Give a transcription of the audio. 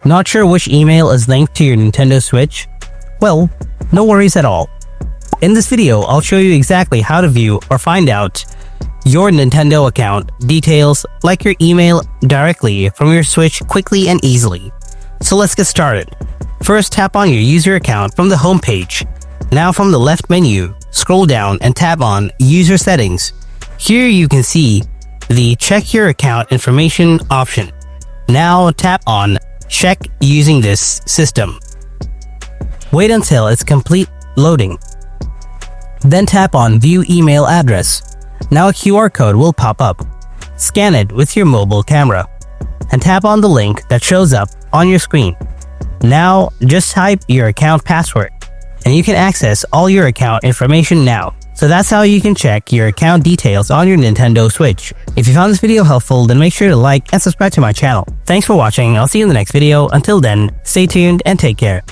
Not sure which email is linked to your Nintendo Switch? Well, no worries at all. In this video, I'll show you exactly how to view or find out your Nintendo account details like your email directly from your Switch quickly and easily. So let's get started. First, tap on your user account from the home page. Now from the left menu, scroll down and tap on User Settings. Here you can see the Check Your Account Information option. Now tap on Check using this system. Wait until it's complete loading. Then tap on View Email Address. Now a QR code will pop up. Scan it with your mobile camera and tap on the link that shows up on your screen. Now just type your account password and you can access all your account information now. So that's how you can check your account details on your Nintendo Switch. If you found this video helpful, then make sure to like and subscribe to my channel. Thanks for watching. I'll see you in the next video. Until then, stay tuned and take care.